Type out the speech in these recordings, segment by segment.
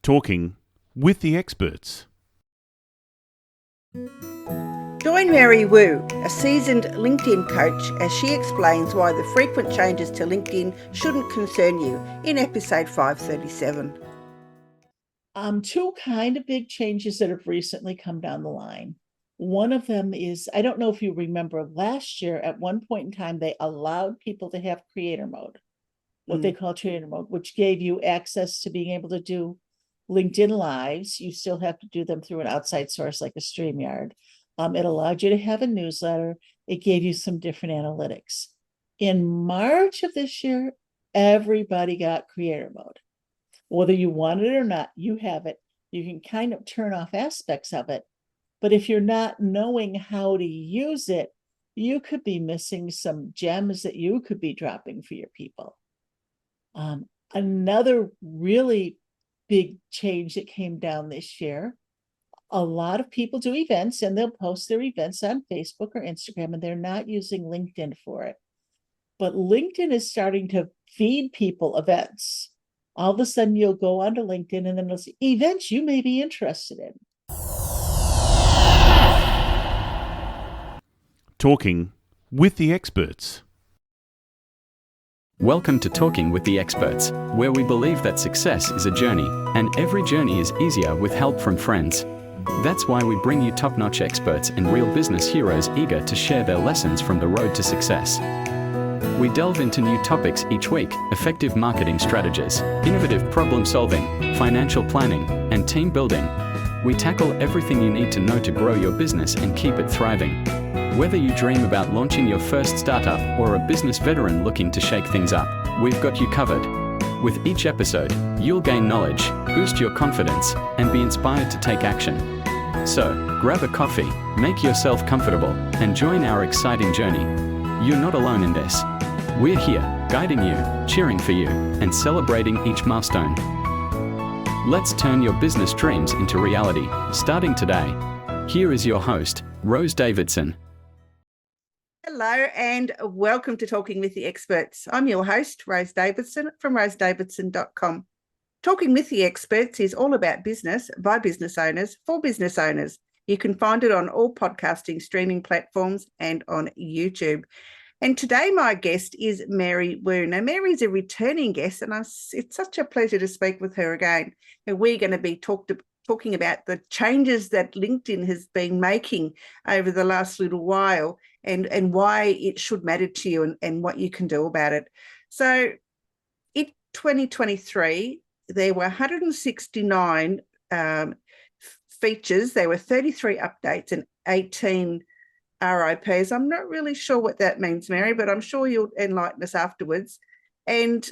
Talking with the experts. Join Mary Wu, a seasoned LinkedIn coach, as she explains why the frequent changes to LinkedIn shouldn't concern you in episode 537. Two kind of big changes that have recently come down the line. One of them is, I don't know if you remember, last year at one point in time, they allowed people to have creator mode, what they call creator mode, which gave you access to being able to do LinkedIn lives. You still have to do them through an outside source like a StreamYard. It allowed you to have a newsletter. It gave you some different analytics. In March of this year, everybody got creator mode. Whether you want it or not, you have it. You can kind of turn off aspects of it. But if you're not knowing how to use it, you could be missing some gems that you could be dropping for your people. Another really big change that came down this year, a lot of people do events and they'll post their events on Facebook or Instagram, and they're not using LinkedIn for it. But LinkedIn is starting to feed people events. All of a sudden you'll go onto LinkedIn and then it'll say events you may be interested in. Talking with the experts. Welcome to Talking with the Experts, where we believe that success is a journey, and every journey is easier with help from friends. That's why we bring you top-notch experts and real business heroes eager to share their lessons from the road to success. We delve into new topics each week: effective marketing strategies, innovative problem-solving, financial planning, and team building. We tackle everything you need to know to grow your business and keep it thriving. Whether you dream about launching your first startup or a business veteran looking to shake things up, we've got you covered. With each episode, you'll gain knowledge, boost your confidence, and be inspired to take action. So, grab a coffee, make yourself comfortable, and join our exciting journey. You're not alone in this. We're here, guiding you, cheering for you, and celebrating each milestone. Let's turn your business dreams into reality, starting today. Here is your host, Rose Davidson. Hello and welcome to Talking with the Experts. I'm your host, Rose Davidson from rosedavidson.com. Talking with the Experts is all about business by business owners for business owners. You can find it on all podcasting streaming platforms and on YouTube. And today my guest is Mary Wu. Now, Mary's a returning guest, and it's such a pleasure to speak with her again. And we're going to be talking about the changes that LinkedIn has been making over the last little while and why it should matter to you and what you can do about it. So in 2023, there were 169 features. There were 33 updates and 18 RIPs. I'm not really sure what that means, Mary, but I'm sure you'll enlighten us afterwards. And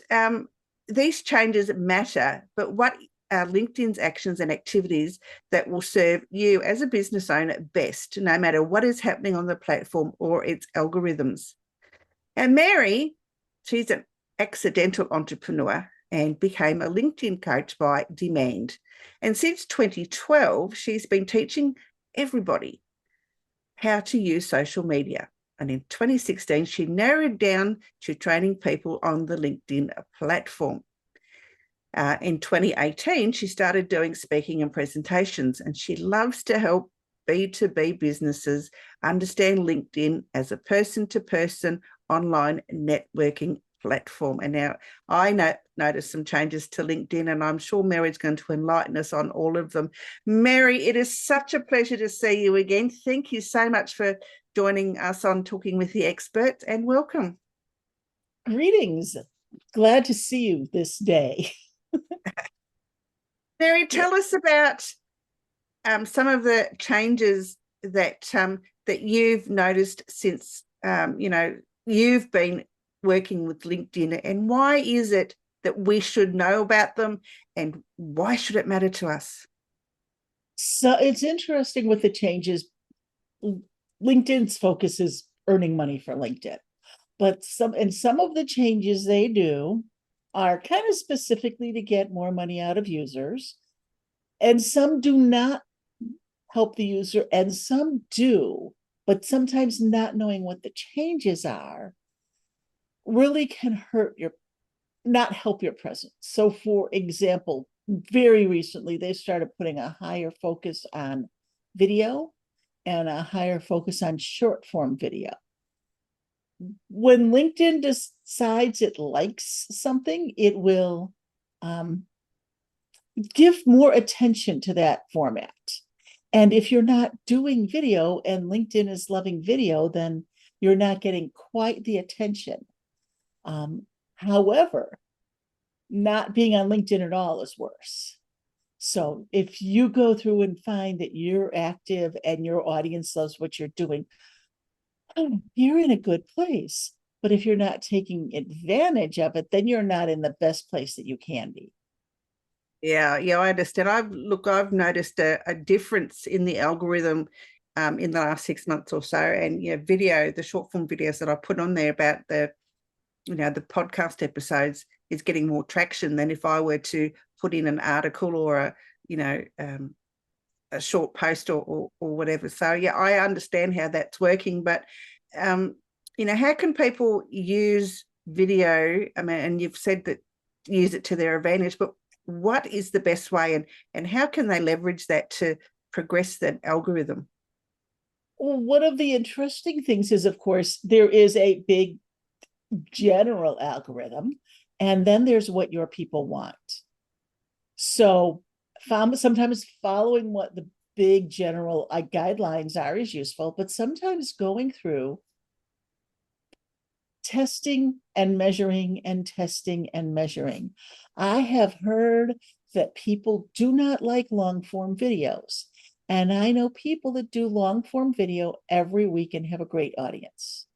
these changes matter, but what are LinkedIn's actions and activities that will serve you as a business owner best, no matter what is happening on the platform or its algorithms? And Mary, she's an accidental entrepreneur and became a LinkedIn coach by demand. And since 2012, she's been teaching everybody how to use social media. And in 2016, she narrowed down to training people on the LinkedIn platform. In 2018, she started doing speaking and presentations, and she loves to help B2B businesses understand LinkedIn as a person-to-person online networking platform. And now I noticed some changes to LinkedIn, and I'm sure Mary's going to enlighten us on all of them. Mary, it is such a pleasure to see you again. Thank you so much for joining us on Talking with the Experts, and welcome. Greetings. Glad to see you this day. Mary, tell us about some of the changes that you've noticed since you've been working with LinkedIn, and why is it that we should know about them, and why should it matter to us? So it's interesting with the changes. LinkedIn's focus is earning money for LinkedIn, but some of the changes they do are kind of specifically to get more money out of users, and some do not help the user, and some do, but sometimes not knowing what the changes are really can not help your presence. So for example, very recently, they started putting a higher focus on video and a higher focus on short form video. When LinkedIn decides it likes something, it will give more attention to that format. And if you're not doing video and LinkedIn is loving video, then you're not getting quite the attention. However, not being on LinkedIn at all is worse. So if you go through and find that you're active and your audience loves what you're doing, you're in a good place. But if you're not taking advantage of it, then you're not in the best place that you can be. Yeah, I understand. I've noticed a difference in the algorithm in the last 6 months or so. And video, the short form videos that I put on there about the podcast episodes is getting more traction than if I were to put in an article or a short post or whatever. So I understand how that's working, but how can people use video? I mean, and you've said that use it to their advantage, but what is the best way, and how can they leverage that to progress that algorithm? Well, one of the interesting things is, of course, there is a big general algorithm, and then there's what your people want. So sometimes following what the big general guidelines are is useful, but sometimes going through testing and measuring and testing and measuring. I have heard that people do not like long form videos. And I know people that do long form video every week and have a great audience,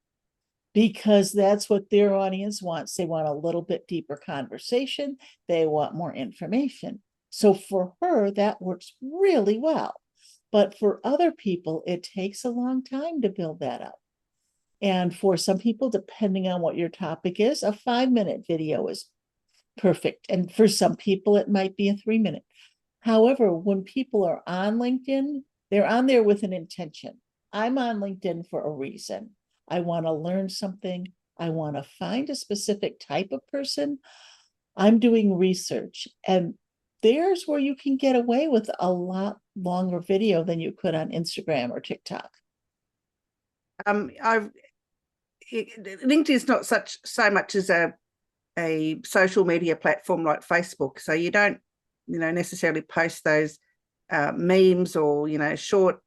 because that's what their audience wants. They want a little bit deeper conversation. They want more information. So for her, that works really well. But for other people, it takes a long time to build that up. And for some people, depending on what your topic is, a 5-minute video is perfect. And for some people, it might be a 3-minute. However, when people are on LinkedIn, they're on there with an intention. I'm on LinkedIn for a reason. I want to learn something. I want to find a specific type of person. I'm doing research. And there's where you can get away with a lot longer video than you could on Instagram or TikTok. LinkedIn is not so much as a social media platform like Facebook. So you don't, necessarily post those memes or, short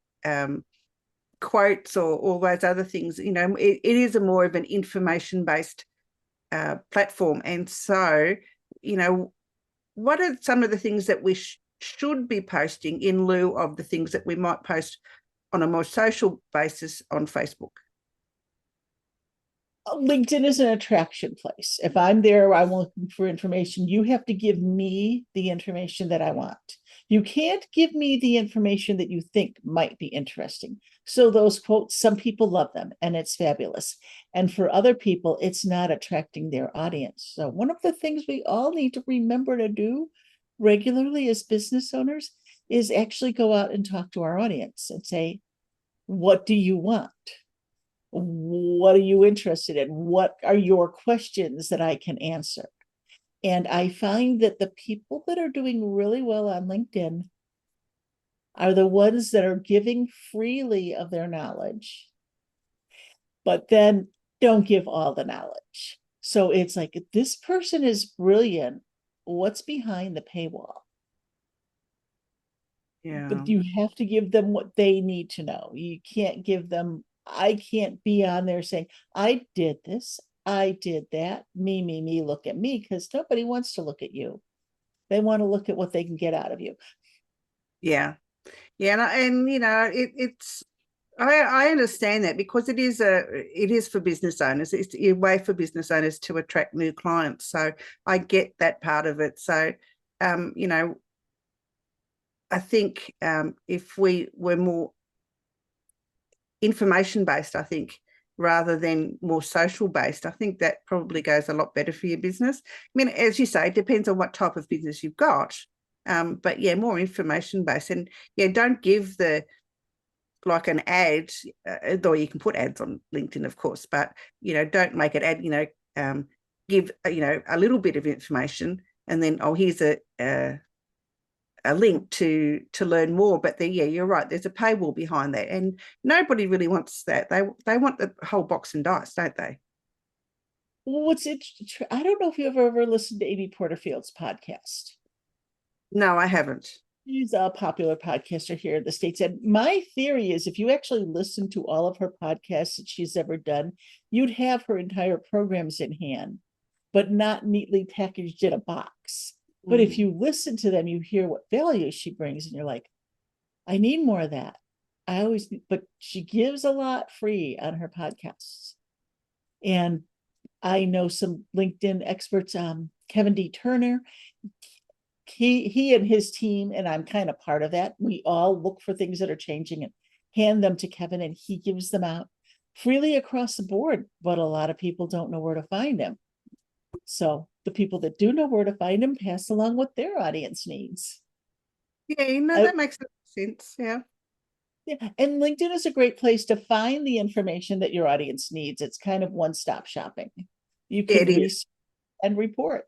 quotes or all those other things. It is a more of an information-based platform. And so, what are some of the things that we should be posting in lieu of the things that we might post on a more social basis on Facebook? LinkedIn is an attraction place. If I'm there, I'm looking for information. You have to give me the information that I want. You can't give me the information that you think might be interesting. So those quotes, some people love them and it's fabulous. And for other people, it's not attracting their audience. So one of the things we all need to remember to do regularly as business owners is actually go out and talk to our audience and say, what do you want? What are you interested in? What are your questions that I can answer? And I find that the people that are doing really well on LinkedIn are the ones that are giving freely of their knowledge, but then don't give all the knowledge. So it's like, this person is brilliant. What's behind the paywall? Yeah. But you have to give them what they need to know. You can't give them, I can't be on there saying, I did this, I did that, me, look at me, because nobody wants to look at you. They want to look at what they can get out of you. Yeah. And it's I understand that, because it is for business owners. It's a way for business owners to attract new clients. So I get that part of it. So, I think if we were more information-based, I think, rather than more social-based, I think that probably goes a lot better for your business. I mean, as you say, it depends on what type of business you've got. But yeah, more information-based. And yeah, don't give like an ad, though you can put ads on LinkedIn, of course, but, don't make it ad, give, a little bit of information and then, here's a link to learn more. But yeah, you're right. There's a paywall behind that, and nobody really wants that. They want the whole box and dice, don't they? Well, I don't know if you've ever listened to Amy Porterfield's podcast. No, I haven't. She's a popular podcaster here in the States. And my theory is if you actually listen to all of her podcasts that she's ever done, you'd have her entire programs in hand, but not neatly packaged in a box. But if you listen to them, you hear what value she brings, and you're like, I need more of that. But she gives a lot free on her podcasts. And I know some LinkedIn experts, Kevin D. Turner, he and his team, and I'm kind of part of that. We all look for things that are changing and hand them to Kevin, and he gives them out freely across the board, but a lot of people don't know where to find him. So the people that do know where to find him pass along what their audience needs. Yeah, that makes sense. Yeah. Yeah, and LinkedIn is a great place to find the information that your audience needs. It's kind of one-stop shopping. You can research and report.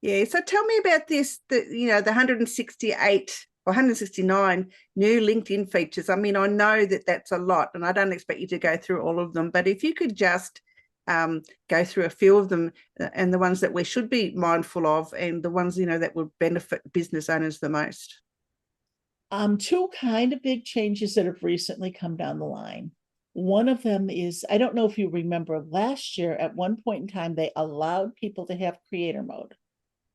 Yeah. So tell me about this, the 168 or 169 new LinkedIn features. I mean, I know that that's a lot, and I don't expect you to go through all of them, but if you could just go through a few of them, and the ones that we should be mindful of, and the ones, that would benefit business owners the most. Two kind of big changes that have recently come down the line. One of them is, I don't know if you remember last year, at one point in time, they allowed people to have creator mode,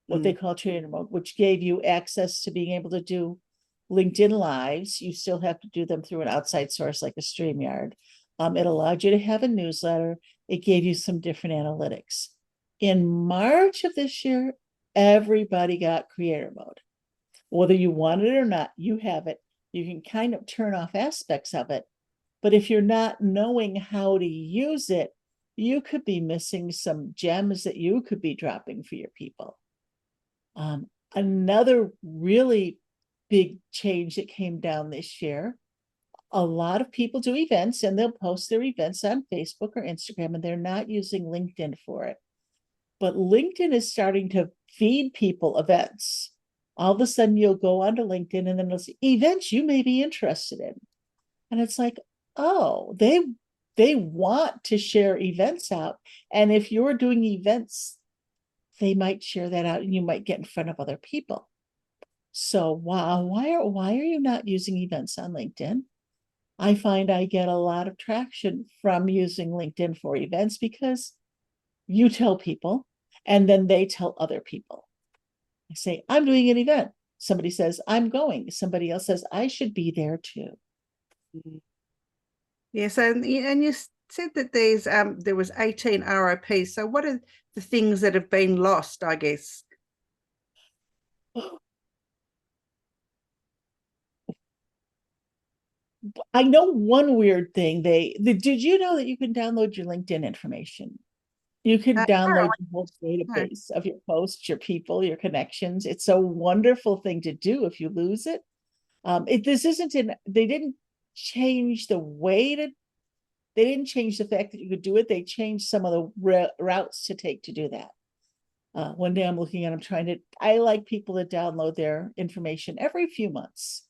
what they call creator mode, which gave you access to being able to do LinkedIn lives. You still have to do them through an outside source like a StreamYard. It allowed you to have a newsletter. It gave you some different analytics. In March of this year, everybody got creator mode. Whether you want it or not, you have it. You can kind of turn off aspects of it. But if you're not knowing how to use it, you could be missing some gems that you could be dropping for your people. Another really big change that came down this year, a lot of people do events, and they'll post their events on Facebook or Instagram, and they're not using LinkedIn for it. But LinkedIn is starting to feed people events. All of a sudden, you'll go onto LinkedIn, and then it'll say events you may be interested in. And it's like, oh, they want to share events out. And if you're doing events, they might share that out, and you might get in front of other people. So wow, why are you not using events on LinkedIn? I find I get a lot of traction from using LinkedIn for events because you tell people, and then they tell other people. I say, I'm doing an event. Somebody says, I'm going. Somebody else says, I should be there too. Yeah. So, and you said that there was 18 RIPs. So what are the things that have been lost, I guess? I know one weird thing. Did you know that you can download your LinkedIn information? You can download your whole database of your posts, your people, your connections. It's a wonderful thing to do if you lose it. They didn't change they didn't change the fact that you could do it. They changed some of the routes to take to do that. One day I'm looking at, I like people to download their information every few months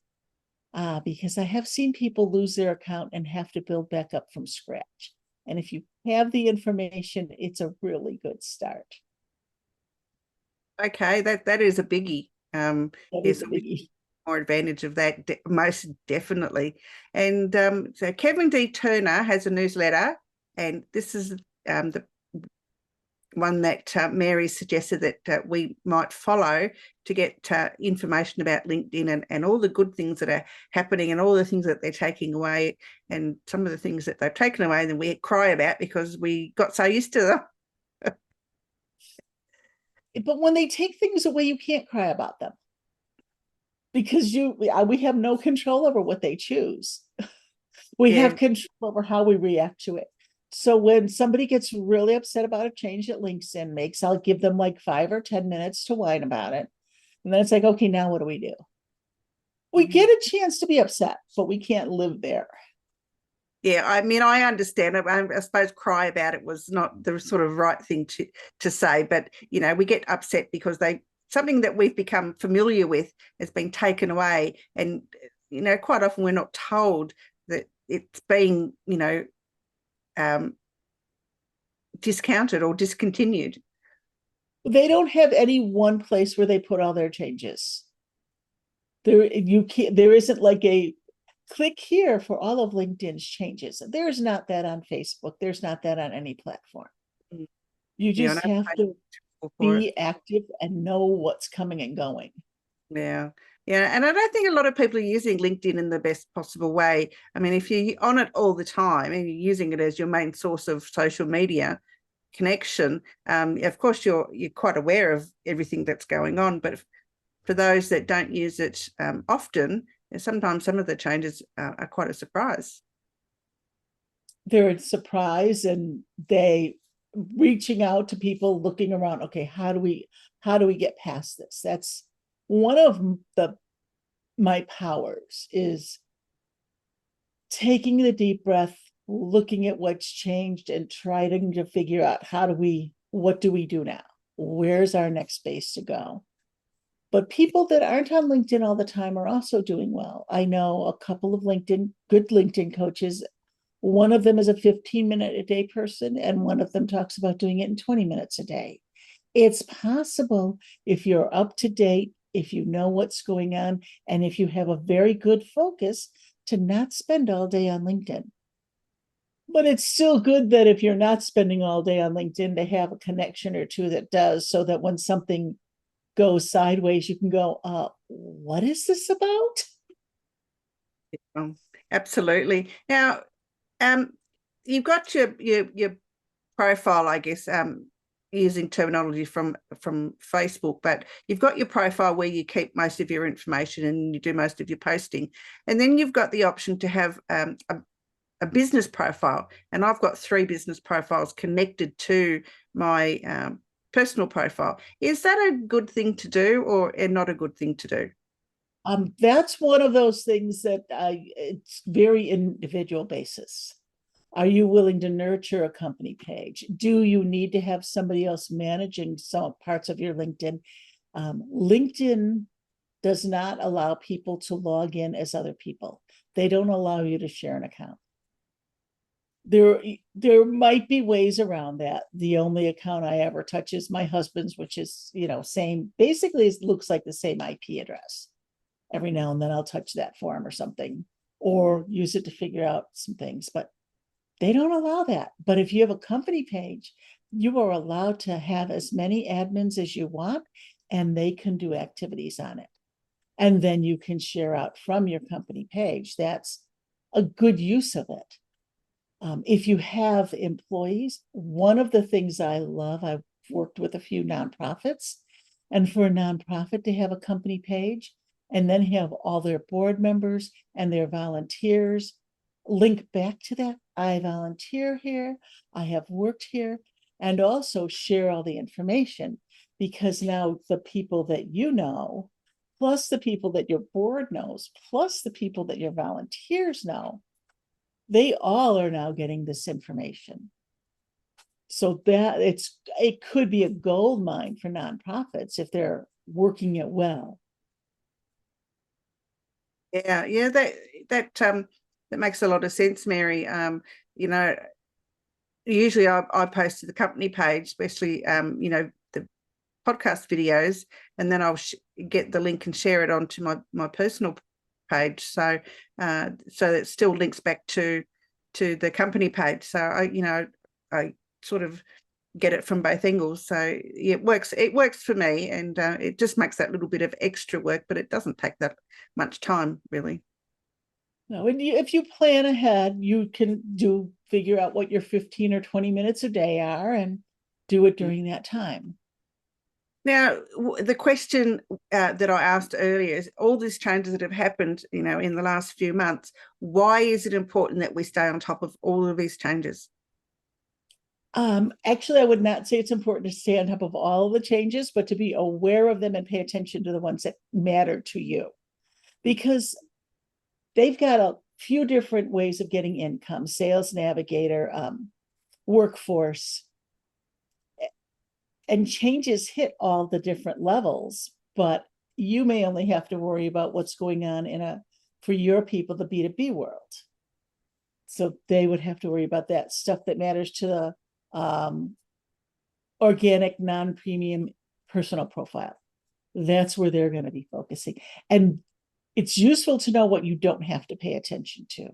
because I have seen people lose their account and have to build back up from scratch. And if you have the information, it's a really good start. Okay, that is a biggie. Is a biggie. More advantage of that, most definitely. And so Kevin D. Turner has a newsletter, and this is the one that Mary suggested that we might follow to get information about LinkedIn and all the good things that are happening and all the things that they're taking away, and some of the things that they've taken away that we cry about because we got so used to them. But when they take things away, you can't cry about them because we have no control over what they choose. We have control over how we react to it. So when somebody gets really upset about a change that LinkedIn makes, I'll give them like 5 or 10 minutes to whine about it. And then it's like, okay, now what do we do? We get a chance to be upset, but we can't live there. Yeah, I mean, I understand it. I suppose cry about it was not the sort of right thing to say, but, we get upset because they something that we've become familiar with has been taken away. And, quite often we're not told that it's being, discounted or discontinued. They don't have any one place where they put all their changes. There isn't like a click here for all of LinkedIn's changes. There's not that on Facebook. There's not that on any platform. You just have to be active and know what's coming and going. Yeah. Yeah. And I don't think a lot of people are using LinkedIn in the best possible way. I mean, if you're on it all the time and you're using it as your main source of social media connection, of course, you're quite aware of everything that's going on. But for those that don't use it often, sometimes some of the changes are quite a surprise. They're a surprise, and they reaching out to people, looking around. Okay, how do we get past this? That's one of my powers, is taking the deep breath, looking at what's changed, and trying to figure out what do we do now? Where's our next space to go? But people that aren't on LinkedIn all the time are also doing well. I know a couple of good LinkedIn coaches. One of them is a 15-minute a day person, and one of them talks about doing it in 20 minutes a day. It's possible, if you're up to date, if you know what's going on, and if you have a very good focus, to not spend all day on LinkedIn. But it's still good that if you're not spending all day on LinkedIn, to have a connection or two that does, so that when something goes sideways, you can go, what is this about? Absolutely. Now, you've got your profile, I guess, using terminology from Facebook, but you've got your profile where you keep most of your information and you do most of your posting. And then you've got the option to have a business profile. And I've got 3 business profiles connected to my personal profile. Is that a good thing to do, or not a good thing to do? That's one of those things that it's very individual basis. Are you willing to nurture a company page? Do you need to have somebody else managing some parts of your LinkedIn? LinkedIn does not allow people to log in as other people. They don't allow you to share an account. There might be ways around that. The only account I ever touch is my husband's, which is, same, basically it looks like the same IP address. Every now and then I'll touch that for him or something, or use it to figure out some things, but they don't allow that. But if you have a company page, you are allowed to have as many admins as you want, and they can do activities on it. And then you can share out from your company page. That's a good use of it. If you have employees, one of the things I love, I've worked with a few nonprofits, and for a nonprofit to have a company page and then have all their board members and their volunteers link back to that. I volunteer here, I have worked here, and also share all the information, because now the people that you know, plus the people that your board knows, plus the people that your volunteers know, they all are now getting this information. So that it could be a gold mine for nonprofits if they're working it well. Yeah, that makes a lot of sense, Mary. Usually I post to the company page, especially the podcast videos, and then I'll get the link and share it onto my personal page, so it still links back to the company page. So I sort of get it from both angles. So it works for me, and it just makes that little bit of extra work, but it doesn't take that much time, really. No, and if you plan ahead, you can figure out what your 15 or 20 minutes a day are and do it during that time. Now, the question that I asked earlier is, all these changes that have happened, in the last few months, why is it important that we stay on top of all of these changes? Actually, I would not say it's important to stay on top of all of the changes, but to be aware of them and pay attention to the ones that matter to you, because they've got a few different ways of getting income: Sales Navigator, Workforce. and changes hit all the different levels, but you may only have to worry about what's going on for your people, the B2B world. So they would have to worry about that stuff that matters to the organic, non-premium personal profile. That's where they're going to be focusing. And it's useful to know what you don't have to pay attention to.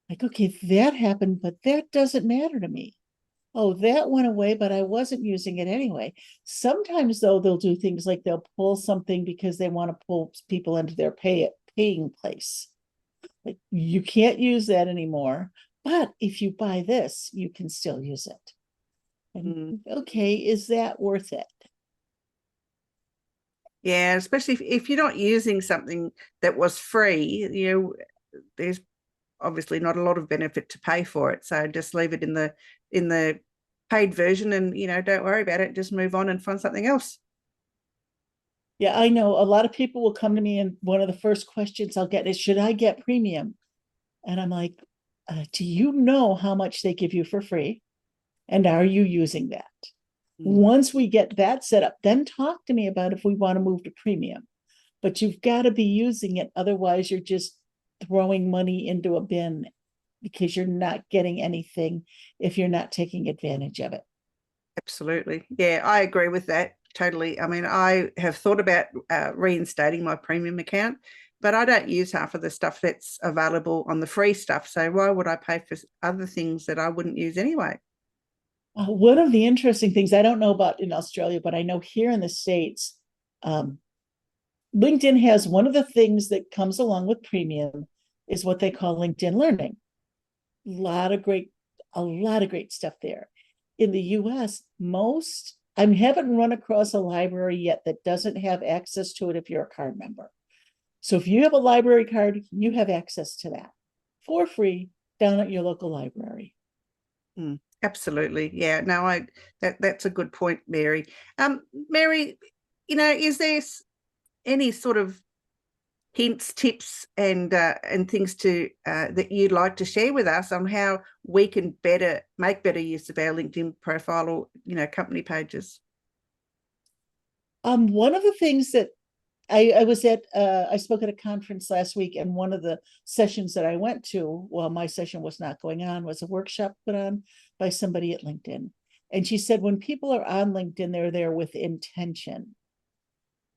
Like, okay, that happened, but that doesn't matter to me. Oh, that went away, but I wasn't using it anyway. Sometimes, though, they'll do things like they'll pull something because they want to pull people into their paying place. Like, you can't use that anymore, but if you buy this, you can still use it. And, okay, is that worth it? Yeah, especially if you're not using something that was free, there's obviously not a lot of benefit to pay for it. So just leave it in the paid version and, don't worry about it. Just move on and find something else. Yeah, I know a lot of people will come to me and one of the first questions I'll get is, should I get premium? And I'm like, do you know how much they give you for free? And are you using that? Once we get that set up, then talk to me about if we want to move to premium. But you've got to be using it. Otherwise, you're just throwing money into a bin because you're not getting anything if you're not taking advantage of it. Absolutely. Yeah, I agree with that totally. I mean, I have thought about reinstating my premium account, but I don't use half of the stuff that's available on the free stuff. So why would I pay for other things that I wouldn't use anyway? One of the interesting things, I don't know about in Australia, but I know here in the States, LinkedIn has one of the things that comes along with premium is what they call LinkedIn Learning. A lot of great stuff there. In the US, I haven't run across a library yet that doesn't have access to it if you're a card member. So if you have a library card, you have access to that for free down at your local library. Absolutely. Yeah, no, that's a good point, Mary. Mary, is there any sort of hints, tips, and things that you'd like to share with us on how we can make better use of our LinkedIn profile or company pages? One of the things that I was at, I spoke at a conference last week, and one of the sessions that I went to, while my session was not going on, was a workshop put on by somebody at LinkedIn. And she said, when people are on LinkedIn, they're there with intention.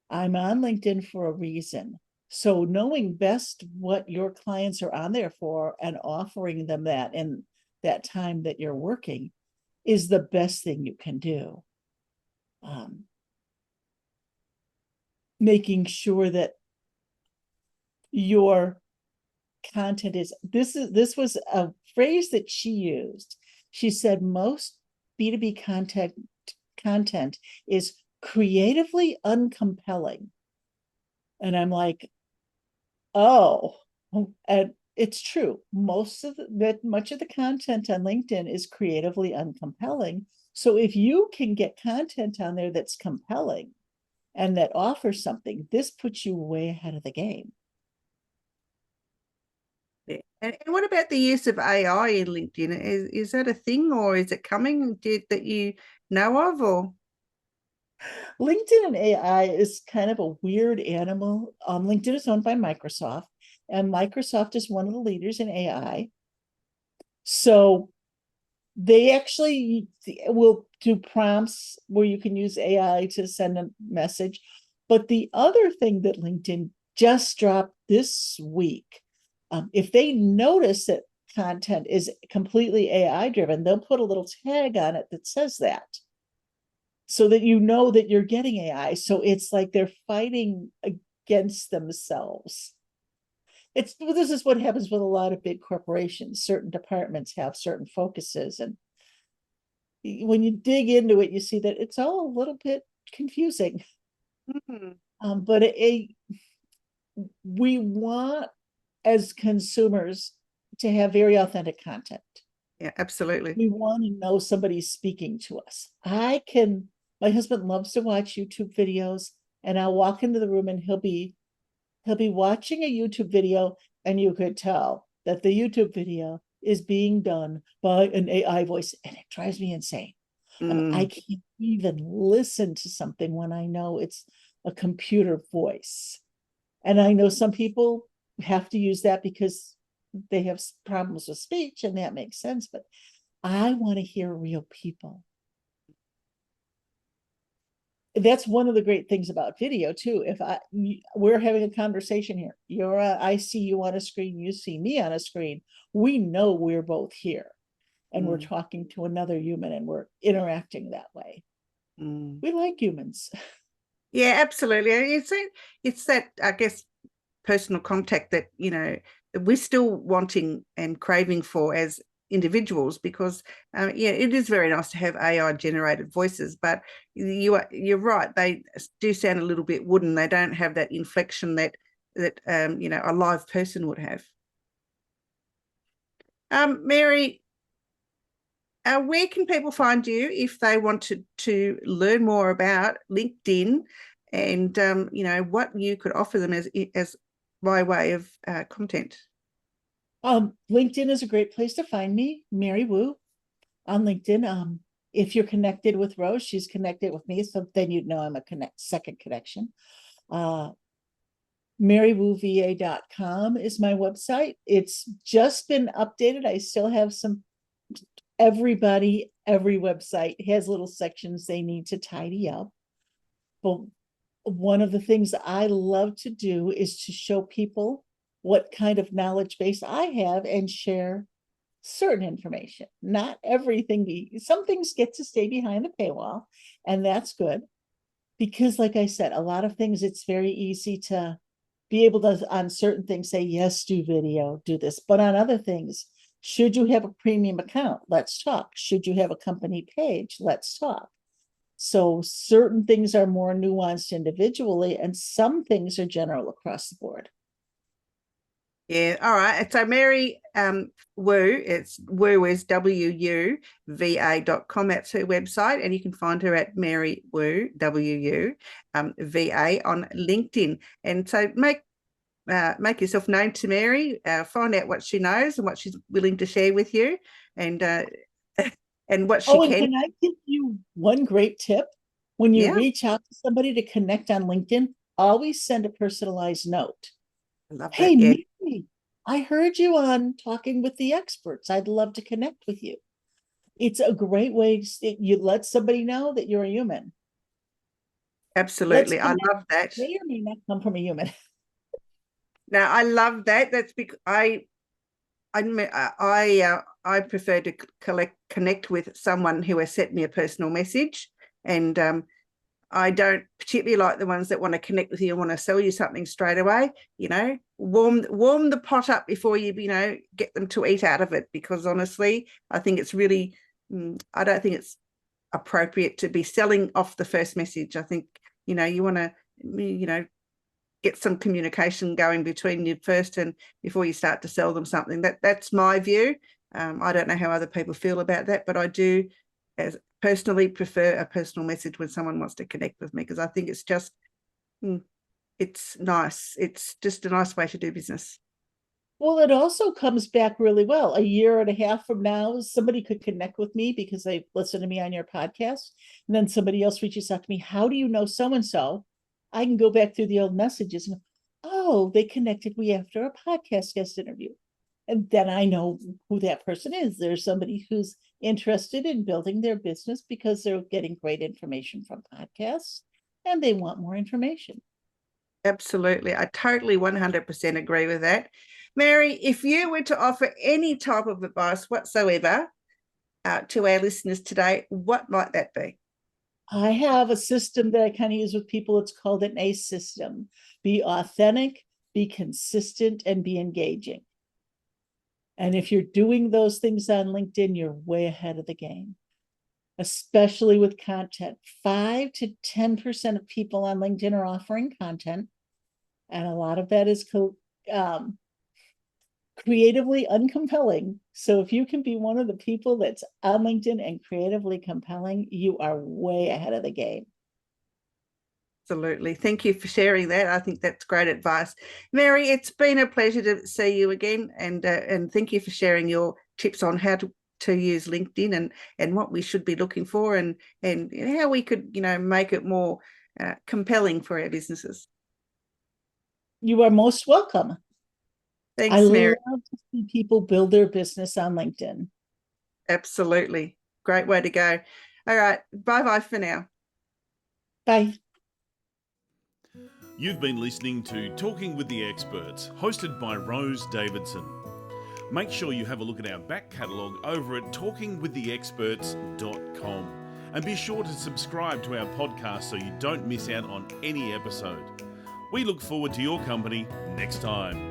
I'm on LinkedIn for a reason. So knowing best what your clients are on there for and offering them that in that time that you're working is the best thing you can do. Making sure that your content this was a phrase that she used. She said most B2B content is creatively uncompelling. And I'm like, oh, and it's true. Much of the content on LinkedIn is creatively uncompelling. So if you can get content on there that's compelling and that offers something, this puts you way ahead of the game. Yeah. And what about the use of AI in LinkedIn? Is that a thing, or is it coming that you know of? Or LinkedIn and AI is kind of a weird animal. LinkedIn is owned by Microsoft, and Microsoft is one of the leaders in AI. So they actually will do prompts where you can use AI to send a message. But the other thing that LinkedIn just dropped this week, if they notice that content is completely AI driven, they'll put a little tag on it that says that, so that you know that you're getting AI. So it's like they're fighting against themselves. This is what happens with a lot of big corporations. Certain departments have certain focuses, and when you dig into it, you see that it's all a little bit confusing. But we want, as consumers, to have very authentic content. Yeah, absolutely. We want to know somebody's speaking to us. My husband loves to watch YouTube videos, and I'll walk into the room and he'll be watching a YouTube video, and you could tell that the YouTube video is being done by an AI voice, and it drives me insane. And I can't even listen to something when I know it's a computer voice. And I know some people have to use that because they have problems with speech, and that makes sense. But I want to hear real people. That's one of the great things about video too. If we're having a conversation here, I see you on a screen, you see me on a screen, we know we're both here, and we're talking to another human, and we're interacting that way. We like humans. Yeah, absolutely. It's that, I guess, personal contact that, we're still wanting and craving for as individuals, because it is very nice to have AI generated voices, but you're right, they do sound a little bit wooden. They don't have that inflection that a live person would have. Mary, where can people find you if they wanted to learn more about LinkedIn and what you could offer them as by way of content? LinkedIn is a great place to find me, Mary Wu, on LinkedIn. If you're connected with Rose, she's connected with me, so then you'd know I'm a second connection. MaryWuVA.com is my website. It's just been updated. I still have every website has little sections they need to tidy up. But one of the things I love to do is to show people what kind of knowledge base I have and share certain information. Not everything. Some things get to stay behind the paywall, and that's good, because like I said, a lot of things, it's very easy to be able to, on certain things, say, yes, do video, do this. But on other things, should you have a premium account? Let's talk. Should you have a company page? Let's talk. So certain things are more nuanced individually, and some things are general across the board. Yeah, all right. So Mary Wu, it's Wu is WUVA.com. That's her website, and you can find her at Mary Wu, WU, VA on LinkedIn. And so make yourself known to Mary, find out what she knows and what she's willing to share with you, and what she can. Can I give you one great tip? When you reach out to somebody to connect on LinkedIn, always send a personalized note. I love that. Hey, Mary, I heard you on Talking with the Experts. I'd love to connect with you. It's a great way you let somebody know that you're a human. Absolutely. I love that. May or may not come from a human. Now, I love that. That's because I prefer to connect with someone who has sent me a personal message, and I don't particularly like the ones that want to connect with you and want to sell you something straight away. Warm the pot up before you get them to eat out of it, because honestly, I think it's really, I don't think it's appropriate to be selling off the first message. I think you want to get some communication going between you first, and before you start to sell them something. That's my view. I don't know how other people feel about that, but I do personally prefer a personal message when someone wants to connect with me, because I think it's just it's nice. It's just a nice way to do business. Well, it also comes back really well. A year and a half from now, somebody could connect with me because they listened to me on your podcast, and then somebody else reaches out to me. How do you know so-and-so? I can go back through the old messages and, oh, they connected me after a podcast guest interview. And then I know who that person is. There's somebody who's interested in building their business because they're getting great information from podcasts and they want more information. Absolutely. I totally 100% agree with that. Mary, if you were to offer any type of advice whatsoever to our listeners today, what might that be? I have a system that I kind of use with people. It's called an ACE system. Be authentic, be consistent, and be engaging. And if you're doing those things on LinkedIn, you're way ahead of the game, especially with content. 5 to 10% of people on LinkedIn are offering content. And a lot of that is creatively uncompelling. So if you can be one of the people that's on LinkedIn and creatively compelling, you are way ahead of the game. Absolutely. Thank you for sharing that. I think that's great advice. Mary, it's been a pleasure to see you again, and thank you for sharing your tips on how to to use LinkedIn and what we should be looking for and how we could, make it more compelling for our businesses. You are most welcome. Thanks, I Mary. love to see people build their business on LinkedIn. Absolutely. Great way to go. All right. Bye-bye for now. Bye. You've been listening to Talking with the Experts, hosted by Rose Davidson. Make sure you have a look at our back catalogue over at talkingwiththeexperts.com. And be sure to subscribe to our podcast so you don't miss out on any episode. We look forward to your company next time.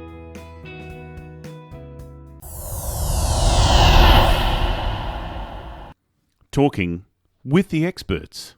Talking with the Experts.